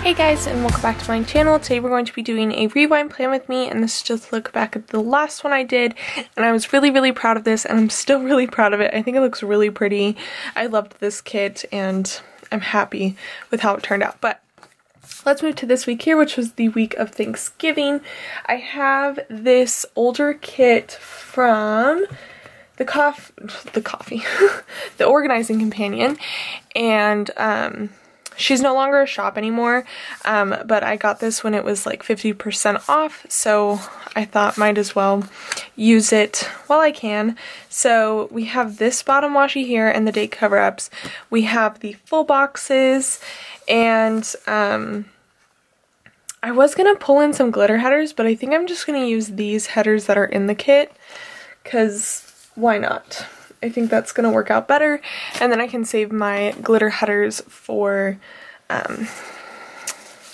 Hey guys, and welcome back to my channel. Today we're going to be doing a rewind plan with me, and this is just a look back at the last one I did, and I was really proud of this, and I'm still really proud of it. I think it looks really pretty. I loved this kit, and I'm happy with how it turned out. But let's move to this week here, which was the week of Thanksgiving. I have this older kit from the Organizing Companion, and she's no longer a shop anymore, but I got this when it was like 50% off, so I thought might as well use it while I can. So we have this bottom washi here and the date cover-ups. We have the full boxes, and I was gonna pull in some glitter headers, but I think I'm just gonna use these headers that are in the kit, because why not? I think that's gonna work out better, and then I can save my glitter headers for,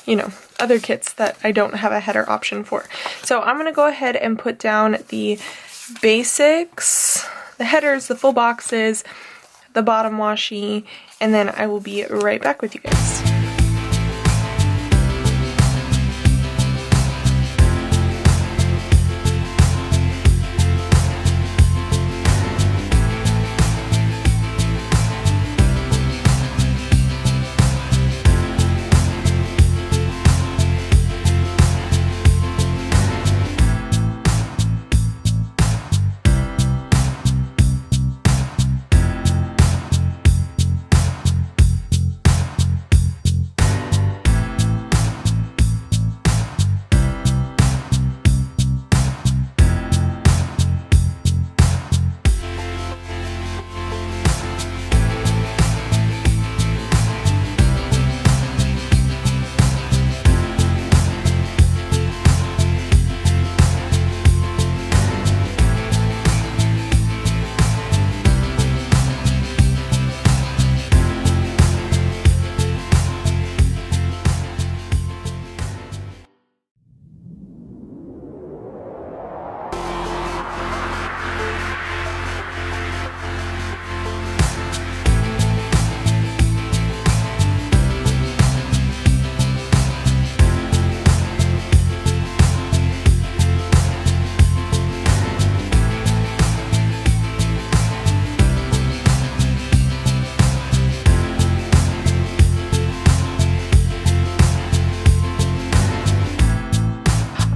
you know, other kits that I don't have a header option for. So I'm gonna go ahead and put down the basics, the headers, the full boxes, the bottom washi, and then I will be right back with you guys.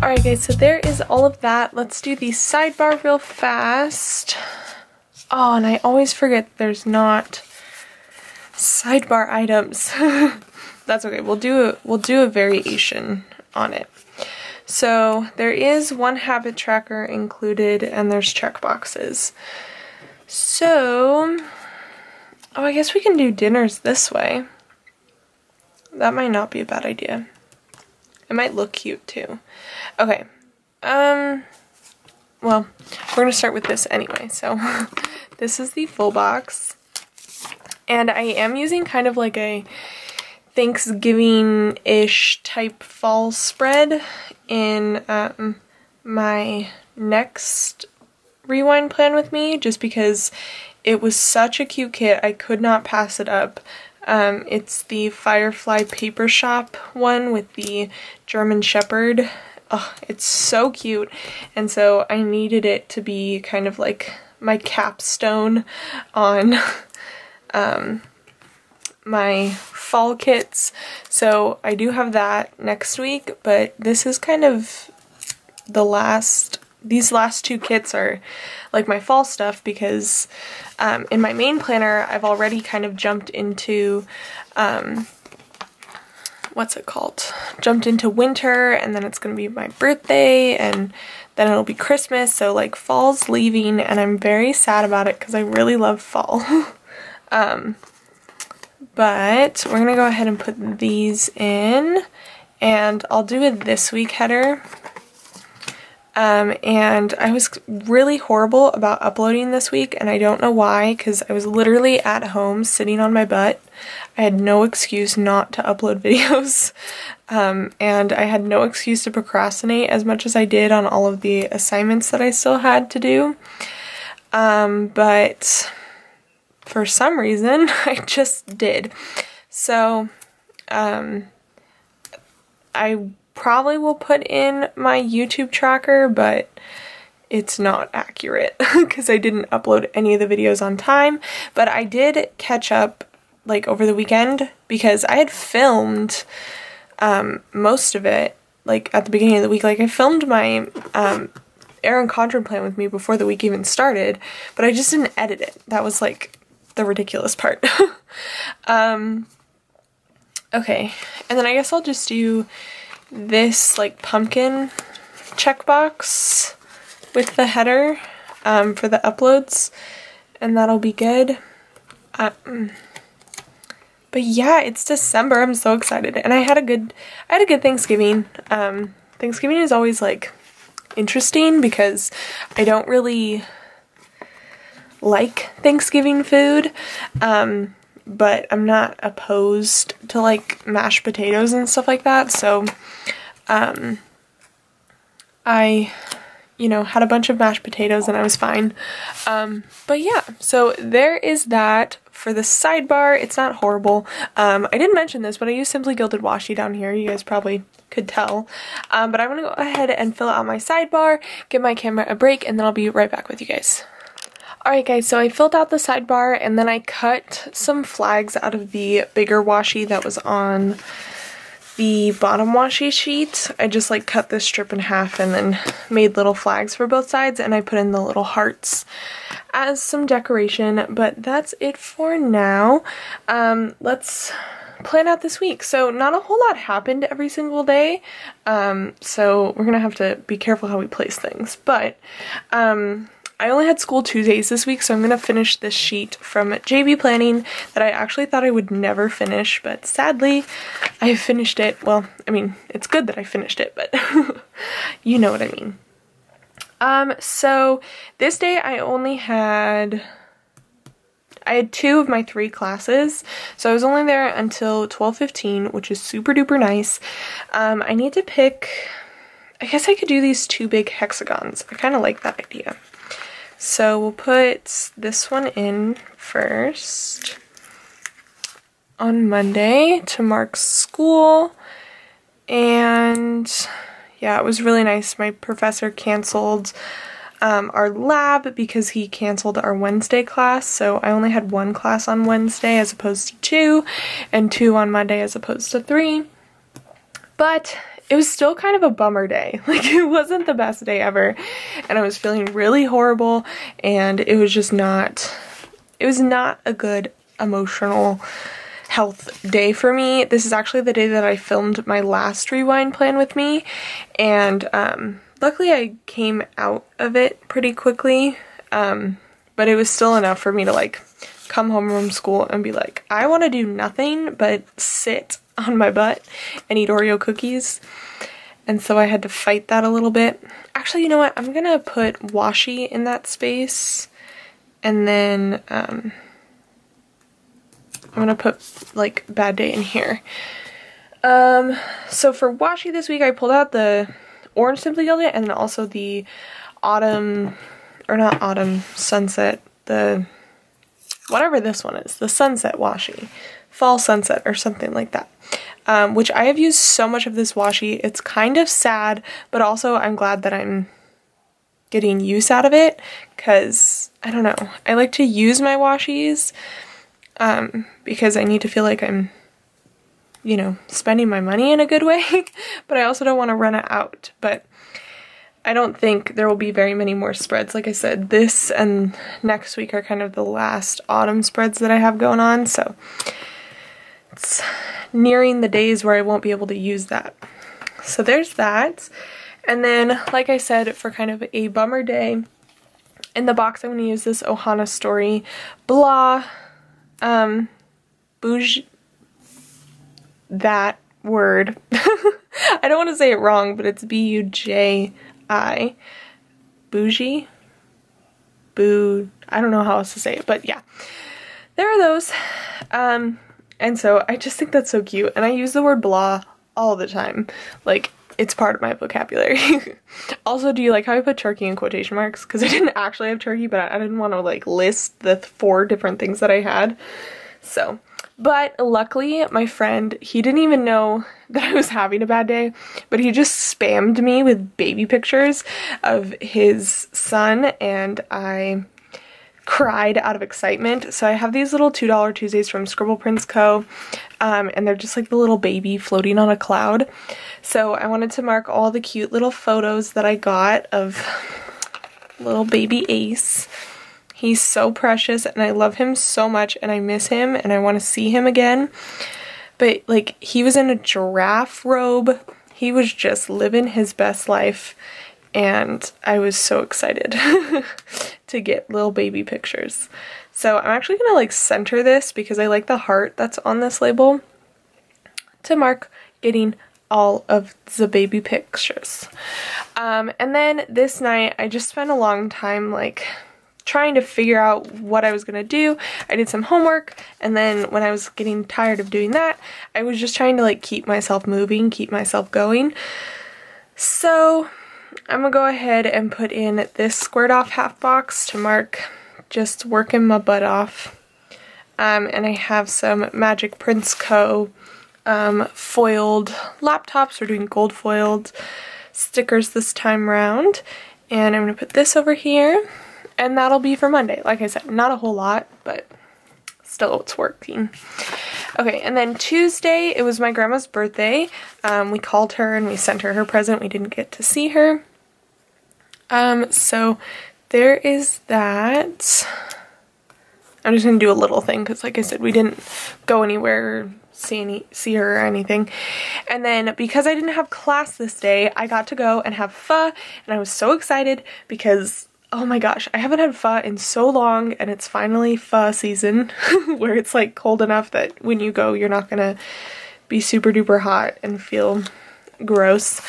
Alright guys, so there is all of that. Let's do the sidebar real fast. Oh, and I always forget there's not sidebar items. That's okay. We'll do a variation on it. So there is one habit tracker included, and there's check boxes. So, oh, I guess we can do dinners this way. That might not be a bad idea. It might look cute too. Okay, well, we're gonna start with this anyway. So this is the full box, and I am using kind of like a Thanksgiving-ish type fall spread in my next rewind plan with me, just because it was such a cute kit. I could not pass it up. It's the Firefly Paper Shop one with the German Shepherd. Oh, it's so cute, and so I needed it to be kind of like my capstone on my fall kits. So I do have that next week, but this is kind of these last two kits are like my fall stuff, because in my main planner I've already kind of jumped into what's it called? Jumped into winter, and then it's gonna be my birthday, and then it'll be Christmas, so like fall's leaving, and I'm very sad about it because I really love fall. But we're gonna go ahead and put these in, and I'll do a this week header. And I was really horrible about uploading this week, and I don't know why, because I was literally at home sitting on my butt. I had no excuse not to upload videos, and I had no excuse to procrastinate as much as I did on all of the assignments that I still had to do. But for some reason, I just did. So, I probably will put in my YouTube tracker, but it's not accurate because I didn't upload any of the videos on time. But I did catch up like over the weekend because I had filmed most of it like at the beginning of the week. Like I filmed my Erin Condren plan with me before the week even started, but I just didn't edit it. That was like the ridiculous part. Okay, and then I guess I'll just do this like pumpkin checkbox with the header for the uploads, and that'll be good. But yeah, it's December. I'm so excited, and I had a good Thanksgiving. Thanksgiving is always like interesting because I don't really like Thanksgiving food, but I'm not opposed to like mashed potatoes and stuff like that. So I, you know, had a bunch of mashed potatoes and I was fine. But yeah, so there is that. For the sidebar, it's not horrible. I didn't mention this, but I use Simply Gilded washi down here. You guys probably could tell. But I'm going to go ahead and fill out my sidebar, give my camera a break, and then I'll be right back with you guys. Alright guys, so I filled out the sidebar and then I cut some flags out of the bigger washi that was on the bottom washi sheet. I just like cut this strip in half and then made little flags for both sides, and I put in the little hearts as some decoration, but that's it for now. Let's plan out this week. So not a whole lot happened every single day, so we're gonna have to be careful how we place things, but I only had school 2 days this week, so I'm gonna finish this sheet from JB Planning that I actually thought I would never finish, but sadly I have finished it. Well, I mean, it's good that I finished it, but you know what I mean. So this day I had 2 of my 3 classes, so I was only there until 12:15, which is super duper nice. I need to pick, I guess I could do these 2 big hexagons. I kind of like that idea. So we'll put this one in first on Monday to mark school, and yeah, it was really nice. My professor canceled our lab because he canceled our Wednesday class, so I only had 1 class on Wednesday as opposed to 2, and 2 on Monday as opposed to 3. But it was still kind of a bummer day. Like, it wasn't the best day ever, and I was feeling really horrible, and it was just not, it was not a good emotional health day for me. This is actually the day that I filmed my last rewind plan with me, and luckily I came out of it pretty quickly, but it was still enough for me to like come home from school and be like, I want to do nothing but sit on my butt and eat Oreo cookies. And so I had to fight that a little bit. Actually, you know what? I'm gonna put washi in that space, and then I'm gonna put like bad day in here. So for washi this week, I pulled out the orange Simply Gilded and then also the autumn, or not autumn, sunset, the whatever this one is, the sunset washi, fall sunset or something like that. Which I have used so much of this washi. It's kind of sad, but also I'm glad that I'm getting use out of it, because I don't know, I like to use my washis because I need to feel like I'm, you know, spending my money in a good way, but I also don't want to run it out. But I don't think there will be very many more spreads. Like I said, this and next week are kind of the last autumn spreads that I have going on, so it's nearing the days where I won't be able to use that. So there's that. And then, like I said, for kind of a bummer day, in the box I'm going to use this Ohana Story blah, bougie, that word. I don't want to say it wrong, but it's B-U-J-I, bougie, boo, I don't know how else to say it, but yeah, there are those. And so I just think that's so cute, and I use the word blah all the time. Like, it's part of my vocabulary. Also, do you like how I put turkey in quotation marks? Because I didn't actually have turkey, but I didn't want to like list the 4 different things that I had. So, But luckily, my friend, he didn't even know that I was having a bad day, but he just spammed me with baby pictures of his son, and I cried out of excitement. So I have these little $2 Tuesdays from Scribble Prints Co. And they're just like the little baby floating on a cloud. So I wanted to mark all the cute little photos that I got of little baby Ace. He's so precious and I love him so much and I miss him and I want to see him again. But like, he was in a giraffe robe. He was just living his best life and I was so excited to get little baby pictures. So I'm actually gonna like center this because I like the heart that's on this label to mark getting all of the baby pictures. And then this night I just spent a long time like trying to figure out what I was gonna do. I did some homework, and then when I was getting tired of doing that, I was just trying to like keep myself moving, keep myself going. So I'm gonna go ahead and put in this squared off half box to mark just working my butt off. And I have some Magic Prints Co. Foiled laptops. We're doing gold foiled stickers this time round. And I'm gonna put this over here. And that'll be for Monday. Like I said, not a whole lot, but still it's working. Okay, and then Tuesday, it was my grandma's birthday. We called her and we sent her her present. We didn't get to see her. So there is that. I'm just gonna do a little thing because like I said, we didn't go anywhere or see her or anything. And then because I didn't have class this day, I got to go and have pho, and I was so excited because oh my gosh, I haven't had pho in so long, and it's finally pho season where it's like cold enough that when you go you're not gonna be super duper hot and feel gross.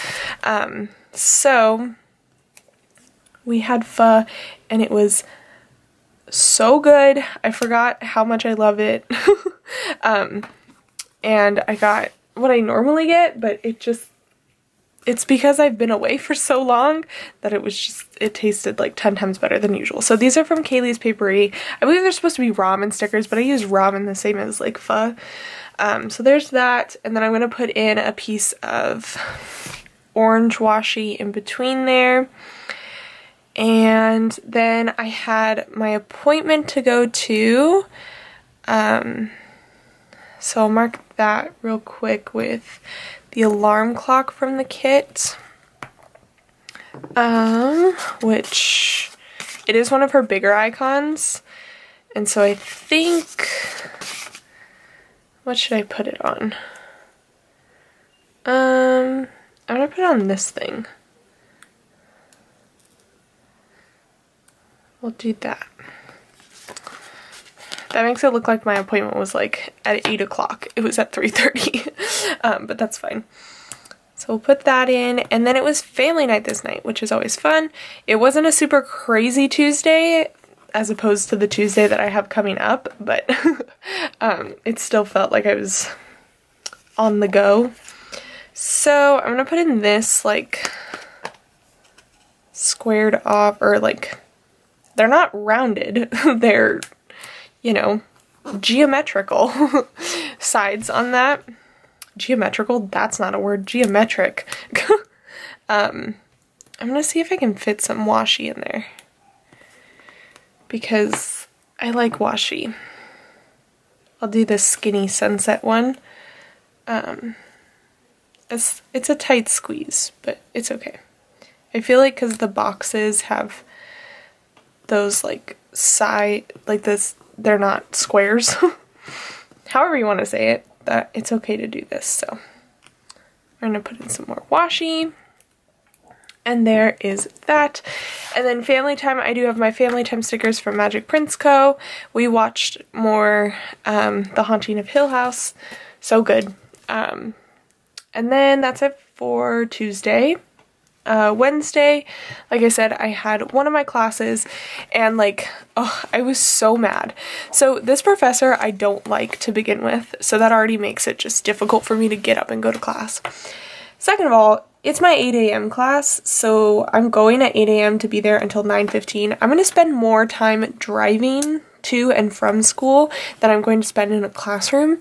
So we had pho and it was so good. I forgot how much I love it. And I got what I normally get, but it's because I've been away for so long that it tasted like 10 times better than usual. So these are from Kaeli's Paperie. I believe they're supposed to be ramen stickers, but I use ramen the same as like pho. So there's that, and then I'm gonna put in a piece of orange washi in between there. And then I had my appointment to go to, so I'll mark that real quick with the alarm clock from the kit, which it is one of her bigger icons, and so I think, what should I put it on? I'm gonna put it on this thing. We'll do that. That makes it look like my appointment was like at 8 o'clock. It was at 3:30, but that's fine. So we'll put that in, and then it was family night this night, which is always fun. It wasn't a super crazy Tuesday as opposed to the Tuesday that I have coming up, but it still felt like I was on the go. So I'm gonna put in this like squared off, or like, they're not rounded, they're, you know, geometrical sides on that. Geometrical? That's not a word. Geometric. I'm gonna see if I can fit some washi in there because I like washi. I'll do this skinny sunset one. It's a tight squeeze, but it's okay. I feel like because the boxes have those like side, like this, they're not squares. However you want to say it, that it's okay to do this. So I'm gonna put in some more washi, and there is that. And then family time, I do have my family time stickers from Magic Prints Co. We watched more The Haunting of Hill House, so good. And then that's it for Tuesday. Wednesday, like I said, I had one of my classes, and like, oh, I was so mad. So this professor I don't like to begin with, so that already makes it just difficult for me to get up and go to class. Second of all, it's my 8 a.m. class, so I'm going at 8 a.m. to be there until 9:15. I'm going to spend more time driving to and from school that I'm going to spend in a classroom,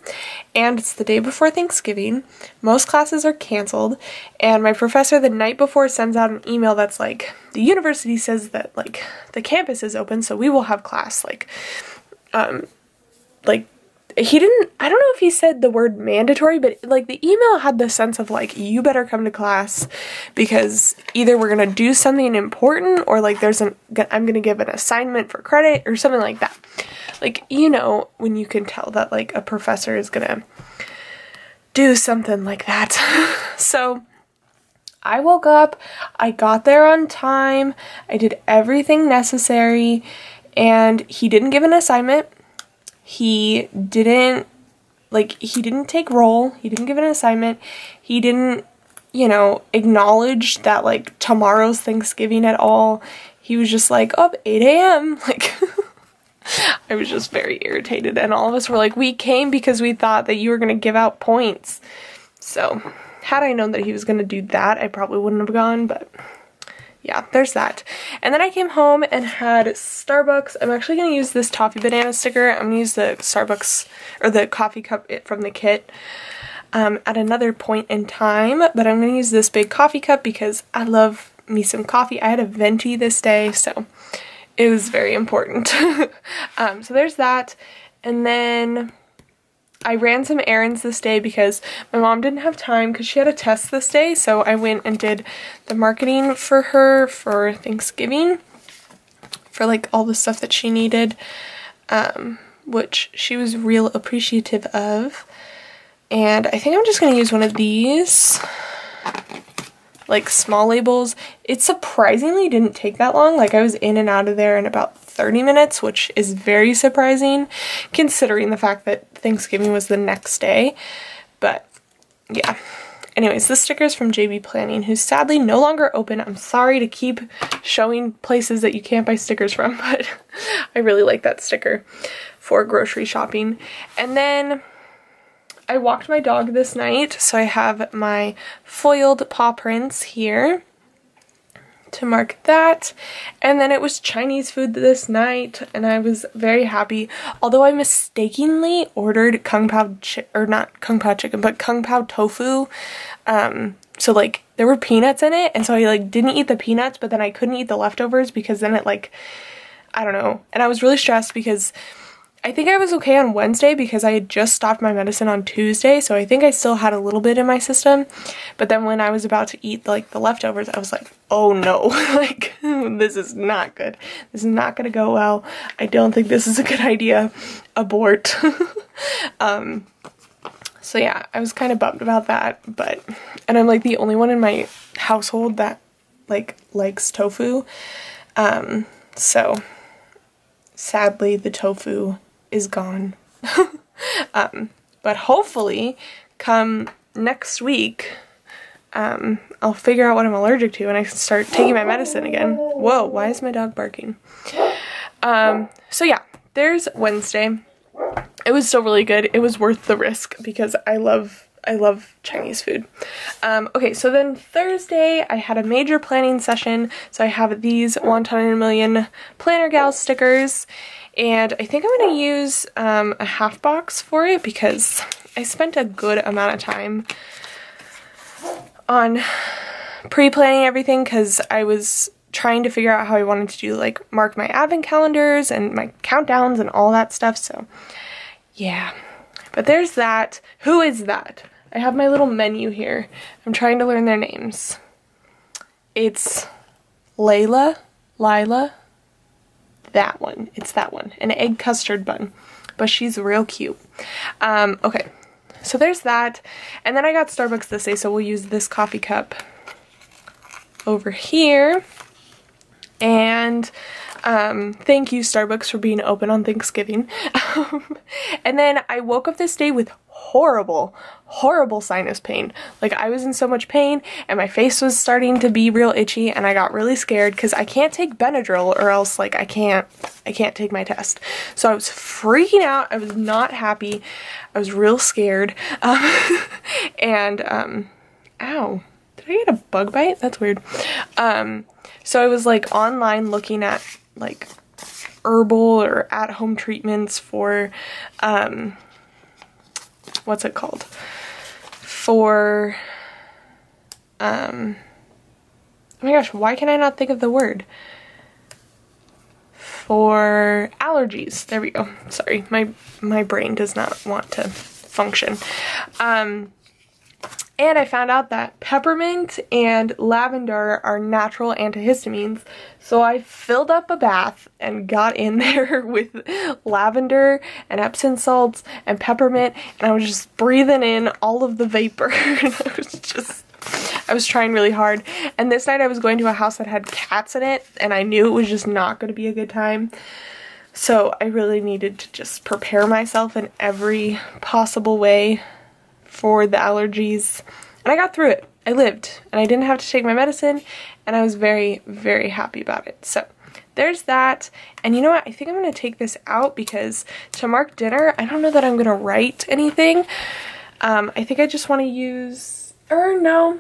and it's the day before Thanksgiving. Most classes are canceled, and my professor the night before sends out an email that's like, the university says that like the campus is open, so we will have class. Like he didn't, I don't know if he said the word mandatory, but like the email had the sense of like, you better come to class because either we're gonna do something important or like I'm gonna give an assignment for credit or something like that. Like, you know, when you can tell that like a professor is gonna do something like that. So I woke up, I got there on time, I did everything necessary, and he didn't give an assignment. He didn't take roll, he didn't give an assignment, he didn't, you know, acknowledge that like tomorrow's Thanksgiving at all. He was just like, oh, 8 a.m. Like, I was just very irritated, and all of us were like, we came because we thought that you were gonna give out points. So, had I known that he was gonna do that, I probably wouldn't have gone, but yeah, there's that. And then I came home and had Starbucks. I'm actually going to use this Toffee Bananas sticker. I'm going to use the Starbucks, or the coffee cup from the kit at another point in time. But I'm going to use this big coffee cup because I love me some coffee. I had a venti this day, so it was very important. So there's that. And then I ran some errands this day because my mom didn't have time because she had a test this day, so I went and did the marketing for her for Thanksgiving for like all the stuff that she needed, which she was real appreciative of. And I think I'm just going to use one of these like small labels. It surprisingly didn't take that long. Like I was in and out of there in about 30 minutes, which is very surprising considering the fact that Thanksgiving was the next day. But yeah, anyways, this sticker is from JB Planning, who's sadly no longer open. I'm sorry to keep showing places that you can't buy stickers from, but I really like that sticker for grocery shopping. And then I walked my dog this night, so I have my foiled paw prints here to mark that. And then it was Chinese food this night, and I was very happy, although I mistakenly ordered kung pao not kung pao chicken, but kung pao tofu. So like there were peanuts in it, and so I like didn't eat the peanuts, but then I couldn't eat the leftovers because then it like, I don't know. And I was really stressed because I think I was okay on Wednesday because I had just stopped my medicine on Tuesday, so I think I still had a little bit in my system. But then when I was about to eat like the leftovers, I was like, oh no, like this is not good. This is not gonna go well. I don't think this is a good idea. Abort. So yeah, I was kind of bummed about that, and I'm like the only one in my household that like likes tofu. So sadly the tofu is gone. But hopefully come next week I'll figure out what I'm allergic to and I can start taking my medicine again. Whoa, why is my dog barking? So yeah, there's Wednesday. It was still really good. It was worth the risk because I love Chinese food. Okay, so then Thursday I had a major planning session. So I have these Wonton in a Million Planner Gal stickers, and I think I'm going to use a half box for it because I spent a good amount of time on pre-planning everything because I was trying to figure out how I wanted to do like mark my advent calendars and my countdowns and all that stuff. So yeah, but there's that. Who is that? I have my little menu here. I'm trying to learn their names. It's Lila, that one. It's that one. An egg custard bun. But she's real cute. Okay, so there's that. And then I got Starbucks this day, so we'll use this coffee cup over here. And thank you, Starbucks, for being open on Thanksgiving. And then I woke up this day with horrible sinus pain. Like I was in so much pain and my face was starting to be real itchy, and I got really scared because I can't take Benadryl or else like I can't take my test. So I was freaking out. I was not happy. I was real scared. And ow, did I get a bug bite? That's weird. So I was like online looking at like herbal or at-home treatments for, what's it called? For, oh my gosh, why can I not think of the word? For allergies. There we go. Sorry, my brain does not want to function. And I found out that peppermint and lavender are natural antihistamines, so I filled up a bath and got in there with lavender and Epsom salts and peppermint, and I was just breathing in all of the vapor. I was trying really hard. And this night I was going to a house that had cats in it, and I knew it was just not going to be a good time. So I really needed to just prepare myself in every possible way for the allergies. And I got through it. I lived, and I didn't have to take my medicine, and I was very, very happy about it. So there's that. And you know what? I think I'm going to take this out because to mark dinner, I don't know that I'm going to write anything. I think I just want to use, or no.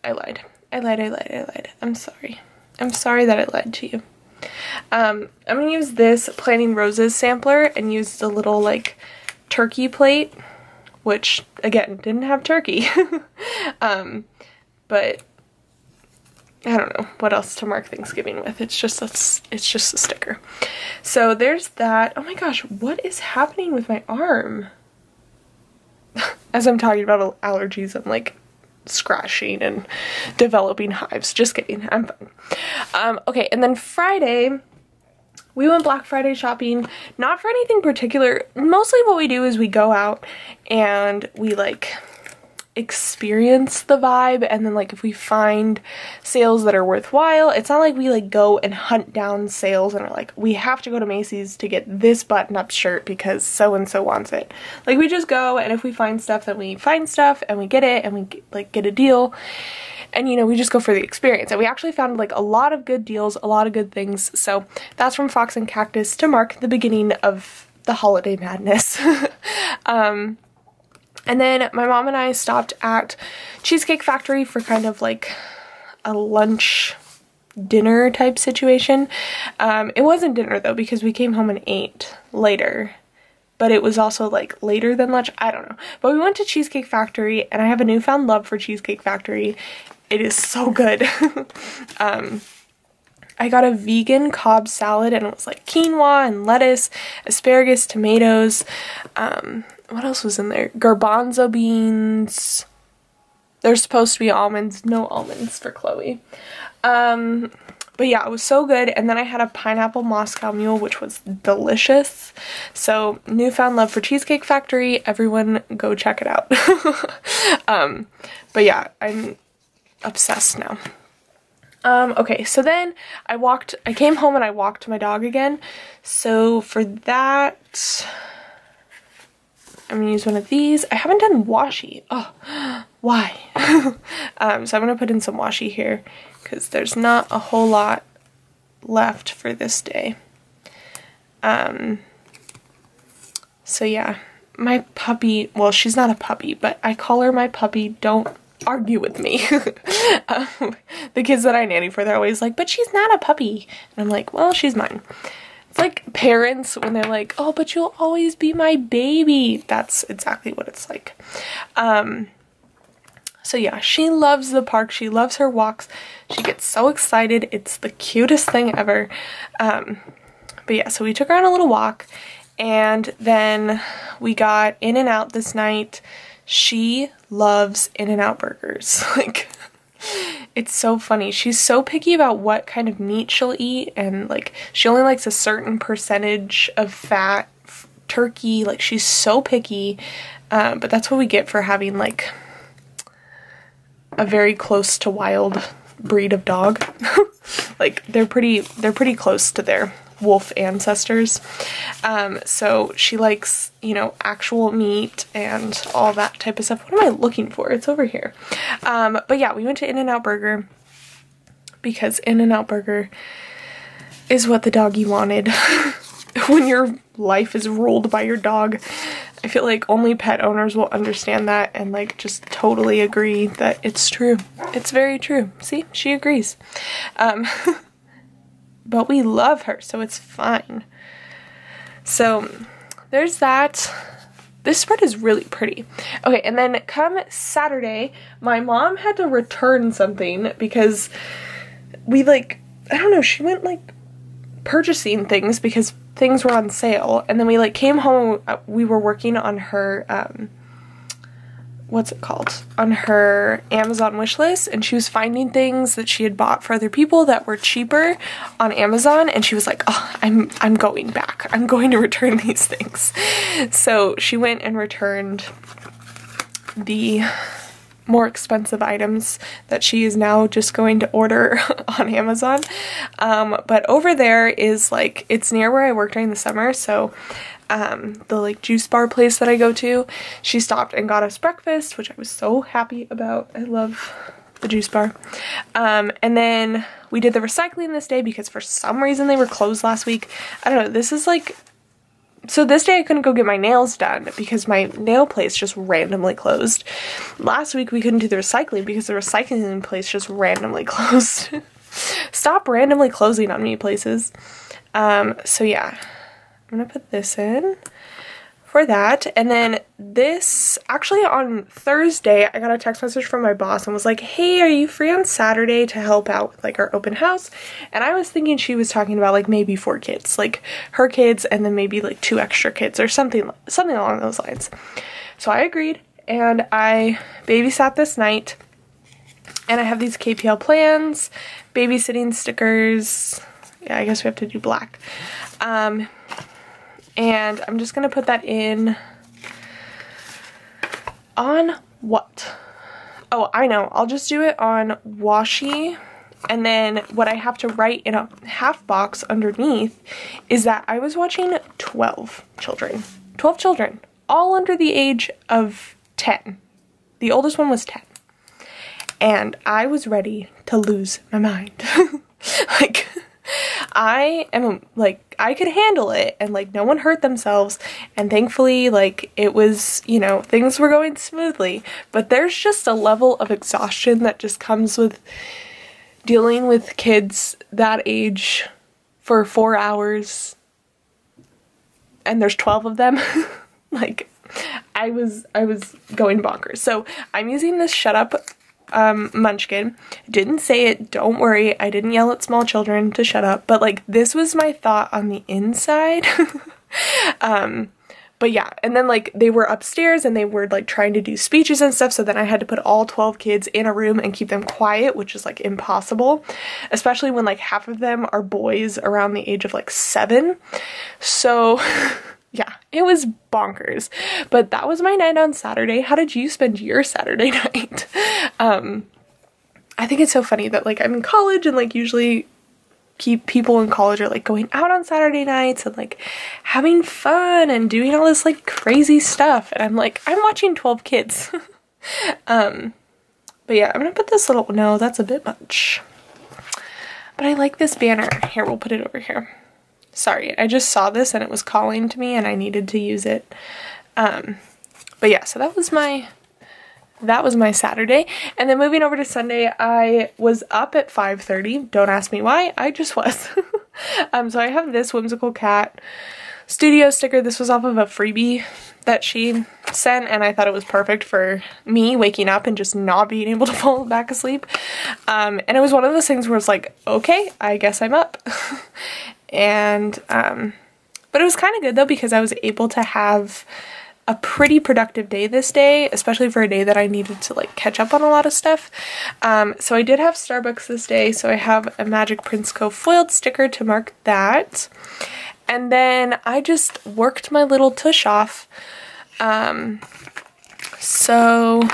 I lied. I'm sorry. I'm sorry that I lied to you. I'm going to use this Planting Roses sampler and use the little like turkey plate, which again didn't have turkey. But I don't know what else to mark Thanksgiving with. It's just a sticker. So there's that. Oh my gosh, what is happening with my arm? As I'm talking about allergies, I'm like scratching and developing hives. Just kidding, I'm fine. Okay, and then Friday, we went Black Friday shopping, not for anything particular. Mostly what we do is we go out and we like experience the vibe, and then like if we find sales that are worthwhile, it's not like we like go and hunt down sales and are like, we have to go to Macy's to get this button-up shirt because so-and-so wants it. Like we just go, and if we find stuff, then we find stuff and we get it, and we like get a deal, and you know, we just go for the experience. And we actually found like a lot of good deals, a lot of good things. So that's from Fox and Cactus to mark the beginning of the holiday madness. And then my mom and I stopped at Cheesecake Factory for kind of like a lunch dinner type situation. It wasn't dinner though, because we came home and ate later, but it was also like later than lunch. I don't know. But we went to Cheesecake Factory, and I have a newfound love for Cheesecake Factory. It is so good. I got a vegan Cobb salad, and it was like quinoa and lettuce, asparagus, tomatoes, what else was in there? Garbanzo beans. There's supposed to be almonds. No almonds for Chloe. But yeah, it was so good. And then I had a pineapple Moscow Mule, which was delicious. So newfound love for Cheesecake Factory. Everyone go check it out. But yeah, I'm obsessed now. Okay, so then I came home and I walked my dog again. So for that, I'm gonna use one of these. I haven't done washi. Oh, why? So I'm gonna put in some washi here because there's not a whole lot left for this day. So yeah, my puppy, well, she's not a puppy, but I call her my puppy. Don't argue with me. The kids that I nanny for, they're always like, but she's not a puppy. And I'm like, well, she's mine. It's like parents when they're like, oh, but you'll always be my baby. That's exactly what it's like. So yeah, she loves the park. She loves her walks. She gets so excited. It's the cutest thing ever. But yeah, so we took her on a little walk, and then we got In-N-Out this night. She loves In-N-Out burgers. Like, it's so funny. She's so picky about what kind of meat she'll eat, and like she only likes a certain percentage of fat turkey. Like, she's so picky, but that's what we get for having like a very close to wild breed of dog. Like, they're pretty close to their wolf ancestors. So she likes, you know, actual meat and all that type of stuff. What am I looking for? It's over here. But yeah, we went to In-N-Out Burger because In-N-Out Burger is what the doggy wanted. When your life is ruled by your dog, I feel like only pet owners will understand that and like just totally agree that it's true. It's very true. See, she agrees. but we love her, so it's fine. So there's that. This spread is really pretty. Okay, and then come Saturday, my mom had to return something because we like, I don't know, she went like purchasing things because things were on sale, and then we like came home, we were working on her what's it called, on her Amazon wish list, and she was finding things that she had bought for other people that were cheaper on Amazon, and she was like, oh, I'm going back, I'm going to return these things. So she went and returned the more expensive items that she is now just going to order on Amazon. But over there is like, it's near where I work during the summer, so the like juice bar place that I go to, she stopped and got us breakfast, which I was so happy about. I love the juice bar. And then we did the recycling this day because for some reason they were closed last week. I don't know, this is like, so this day I couldn't go get my nails done because my nail place just randomly closed. Last week we couldn't do the recycling because the recycling place just randomly closed. Stop randomly closing on me, places. So yeah, I'm gonna put this in for that. And then this, actually on Thursday, I got a text message from my boss and was like, hey, are you free on Saturday to help out with like our open house? And I was thinking she was talking about like maybe 4 kids, like her kids and then maybe like 2 extra kids or something along those lines. So I agreed, and I babysat this night, and I have these KPL Plans, babysitting stickers. Yeah, I guess we have to do black. And I'm just gonna put that in on what? Oh, I know. I'll just do it on washi. And then what I have to write in a half box underneath is that I was watching 12 children. 12 children, all under the age of 10. The oldest one was 10. And I was ready to lose my mind. Like, I am like, I could handle it, and like no one hurt themselves, and thankfully like it was, you know, things were going smoothly, but there's just a level of exhaustion that just comes with dealing with kids that age for 4 hours and there's 12 of them. Like I was going bonkers. So I'm using this Shut Up munchkin. Didn't say it, don't worry, I didn't yell at small children to shut up, but like this was my thought on the inside. But yeah, and then like they were upstairs and they were like trying to do speeches and stuff, so then I had to put all 12 kids in a room and keep them quiet, which is like impossible, especially when like half of them are boys around the age of like 7. So yeah, it was bonkers. But that was my night on Saturday. How did you spend your Saturday night? I think it's so funny that like I'm in college and like usually people in college are like going out on Saturday nights and like having fun and doing all this like crazy stuff, and I'm like, I'm watching 12 kids. But yeah, I'm gonna put this little, no, that's a bit much, but I like this banner. Here, we'll put it over here. Sorry, I just saw this and it was calling to me and I needed to use it. But yeah, so that was my Saturday. And then moving over to Sunday, I was up at 5:30. Don't ask me why, I just was. So I have this Whimsical Cat Studio sticker. This was off of a freebie that she sent, and I thought it was perfect for me waking up and just not being able to fall back asleep. And it was one of those things where it's like, okay, I guess I'm up. And but it was kind of good though, because I was able to have a pretty productive day this day, especially for a day that I needed to like catch up on a lot of stuff. So I did have Starbucks this day, so I have a Magic Prints Co foiled sticker to mark that. And then I just worked my little tush off. So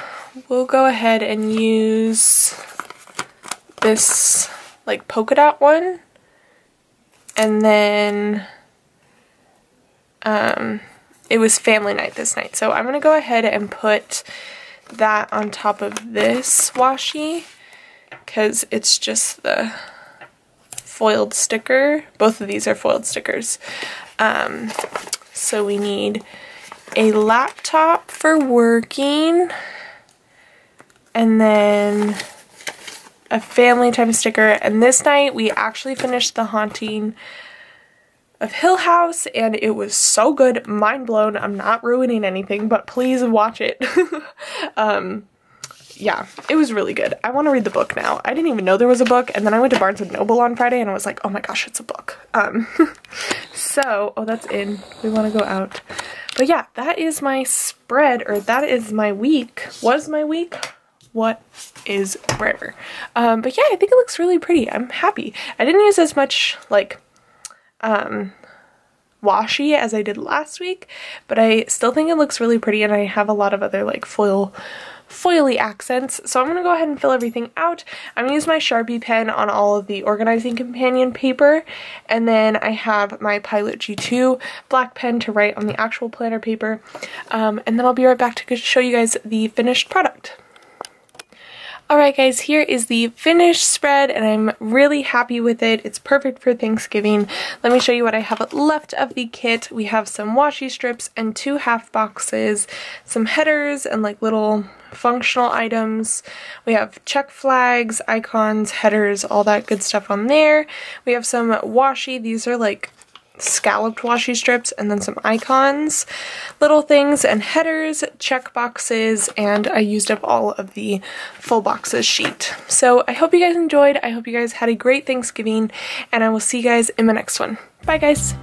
we'll go ahead and use this like polka dot one. And then it was family night this night, so I'm gonna go ahead and put that on top of this washi because it's just the foiled sticker. Both of these are foiled stickers. So we need a laptop for working, and then a family time sticker. And this night we actually finished The Haunting of Hill House, and it was so good. Mind blown. I'm not ruining anything, but please watch it. Yeah, it was really good. I want to read the book now. I didn't even know there was a book, and then I went to Barnes & Noble on Friday and I was like, oh my gosh, it's a book. So, oh, that's in. We want to go out. But yeah, that is my spread, or that is my week. Was my week? What is wherever. But yeah, I think it looks really pretty. I'm happy. I didn't use as much like washi as I did last week, but I still think it looks really pretty, and I have a lot of other like foily accents. So I'm going to go ahead and fill everything out. I'm going to use my Sharpie pen on all of the organizing companion paper, and then I have my Pilot G2 black pen to write on the actual planner paper, and then I'll be right back to show you guys the finished product. Alright guys, here is the finished spread, and I'm really happy with it. It's perfect for Thanksgiving. Let me show you what I have left of the kit. We have some washi strips and 2 half boxes, some headers and like little functional items. We have check flags, icons, headers, all that good stuff on there. We have some washi. These are like scalloped washi strips, and then some icons, little things, and headers, check boxes, and I used up all of the full boxes sheet. So I hope you guys enjoyed. I hope you guys had a great Thanksgiving, and I will see you guys in my next one. Bye guys!